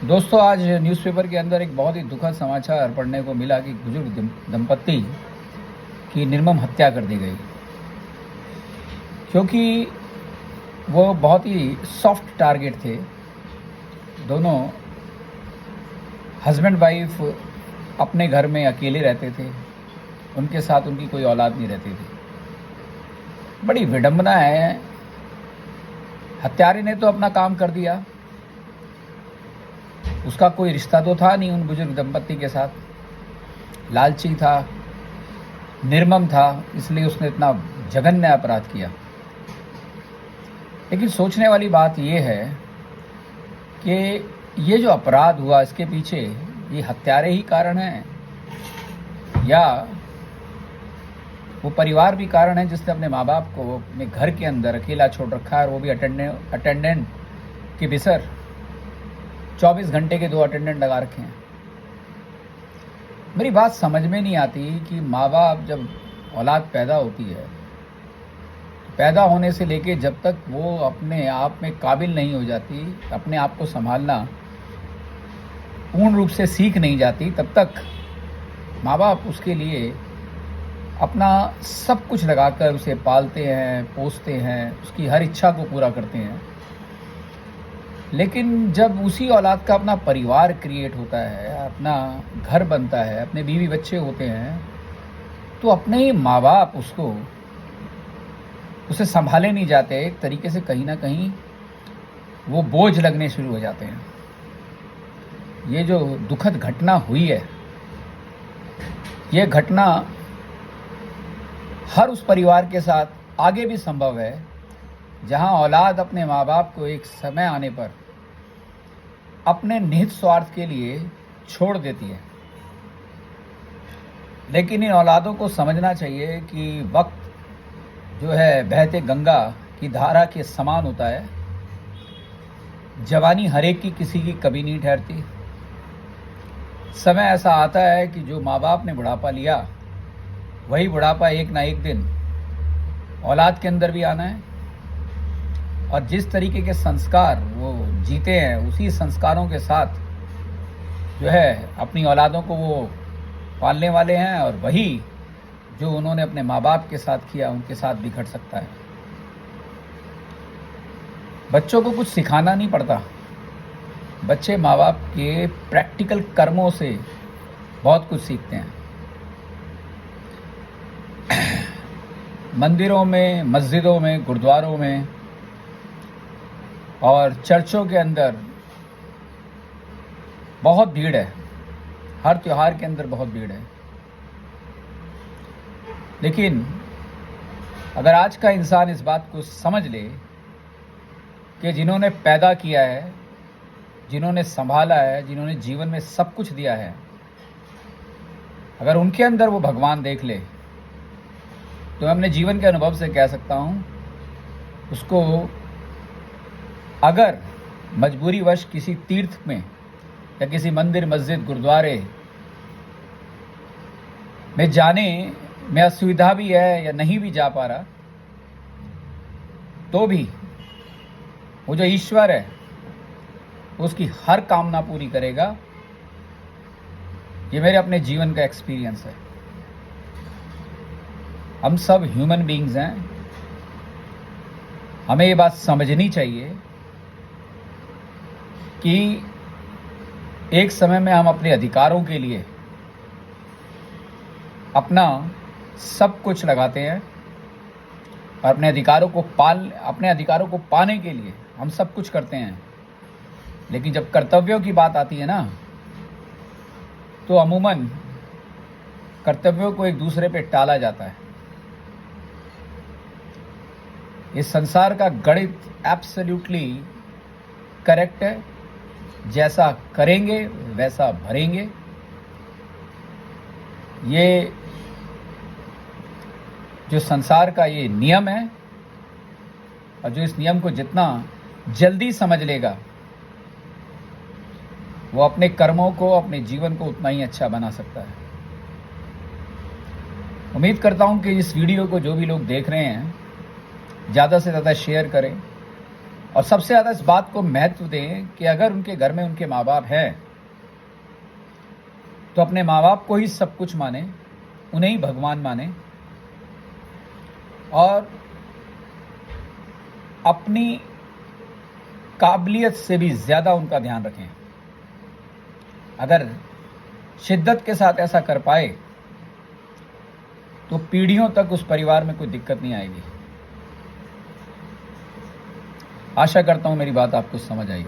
दोस्तों, आज न्यूज़पेपर के अंदर एक बहुत ही दुखद समाचार पढ़ने को मिला कि बुजुर्ग दंपत्ति की निर्मम हत्या कर दी गई, क्योंकि वो बहुत ही सॉफ्ट टारगेट थे। दोनों हस्बैंड वाइफ अपने घर में अकेले रहते थे, उनके साथ उनकी कोई औलाद नहीं रहती थी। बड़ी विडंबना है। हत्यारे ने तो अपना काम कर दिया, उसका कोई रिश्ता तो था नहीं उन बुजुर्ग दंपत्ति के साथ। लालची था, निर्मम था, इसलिए उसने इतना जघन्य अपराध किया। लेकिन सोचने वाली बात यह है कि ये जो अपराध हुआ, इसके पीछे ये हत्यारे ही कारण हैं या वो परिवार भी कारण है जिसने अपने माँ बाप को अपने घर के अंदर अकेला छोड़ रखा है, और वो भी अटेंडेंट के बिसर 24 घंटे के 2 अटेंडेंट लगा रखे हैं। मेरी बात समझ में नहीं आती कि माँ बाप जब औलाद पैदा होती है, पैदा होने से लेके जब तक वो अपने आप में काबिल नहीं हो जाती, अपने आप को संभालना पूर्ण रूप से सीख नहीं जाती, तब तक माँ बाप उसके लिए अपना सब कुछ लगाकर उसे पालते हैं, पोसते हैं, उसकी हर इच्छा को पूरा करते हैं। लेकिन जब उसी औलाद का अपना परिवार क्रिएट होता है, अपना घर बनता है, अपने बीवी बच्चे होते हैं, तो अपने ही माँ बाप उसे संभाले नहीं जाते। एक तरीके से कहीं ना कहीं वो बोझ लगने शुरू हो जाते हैं। ये जो दुखद घटना हुई है, ये घटना हर उस परिवार के साथ आगे भी संभव है जहां औलाद अपने माँ बाप को एक समय आने पर अपने निहित स्वार्थ के लिए छोड़ देती है। लेकिन इन औलादों को समझना चाहिए कि वक्त जो है बहते गंगा की धारा के समान होता है। जवानी हरेक की, किसी की कभी नहीं ठहरती। समय ऐसा आता है कि जो माँ बाप ने बुढ़ापा लिया, वही बुढ़ापा एक ना एक दिन औलाद के अंदर भी आना है। और जिस तरीके के संस्कार वो जीते हैं, उसी संस्कारों के साथ जो है अपनी औलादों को वो पालने वाले हैं, और वही जो उन्होंने अपने माँ बाप के साथ किया, उनके साथ भी घट सकता है। बच्चों को कुछ सिखाना नहीं पड़ता। बच्चे माँ बाप के प्रैक्टिकल कर्मों से बहुत कुछ सीखते हैं। मंदिरों में, मस्जिदों में, गुरुद्वारों में और चर्चों के अंदर बहुत भीड़ है। हर त्योहार के अंदर बहुत भीड़ है। लेकिन अगर आज का इंसान इस बात को समझ ले कि जिन्होंने पैदा किया है, जिन्होंने संभाला है, जिन्होंने जीवन में सब कुछ दिया है, अगर उनके अंदर वो भगवान देख ले, तो मैं अपने जीवन के अनुभव से कह सकता हूँ, उसको अगर मजबूरीवश किसी तीर्थ में या किसी मंदिर, मस्जिद, गुरुद्वारे में जाने में असुविधा भी है या नहीं भी जा पा रहा, तो भी वो जो ईश्वर है उसकी हर कामना पूरी करेगा। ये मेरे अपने जीवन का एक्सपीरियंस है। हम सब ह्यूमन बीइंग्स हैं। हमें ये बात समझनी चाहिए कि एक समय में हम अपने अधिकारों के लिए अपना सब कुछ लगाते हैं, और अपने अधिकारों को पाने के लिए हम सब कुछ करते हैं। लेकिन जब कर्तव्यों की बात आती है ना, तो अमूमन कर्तव्यों को एक दूसरे पे टाला जाता है। इस संसार का गणित एब्सोल्युटली करेक्ट है। जैसा करेंगे वैसा भरेंगे। ये जो संसार का ये नियम है, और जो इस नियम को जितना जल्दी समझ लेगा, वो अपने कर्मों को, अपने जीवन को उतना ही अच्छा बना सकता है। उम्मीद करता हूं कि इस वीडियो को जो भी लोग देख रहे हैं, ज़्यादा से ज़्यादा शेयर करें और सबसे ज़्यादा इस बात को महत्व दें कि अगर उनके घर में उनके माँ बाप हैं तो अपने माँ बाप को ही सब कुछ माने, उन्हें ही भगवान माने और अपनी काबिलियत से भी ज़्यादा उनका ध्यान रखें। अगर शिद्दत के साथ ऐसा कर पाए तो पीढ़ियों तक उस परिवार में कोई दिक्कत नहीं आएगी। आशा करता हूं मेरी बात आपको समझ आई।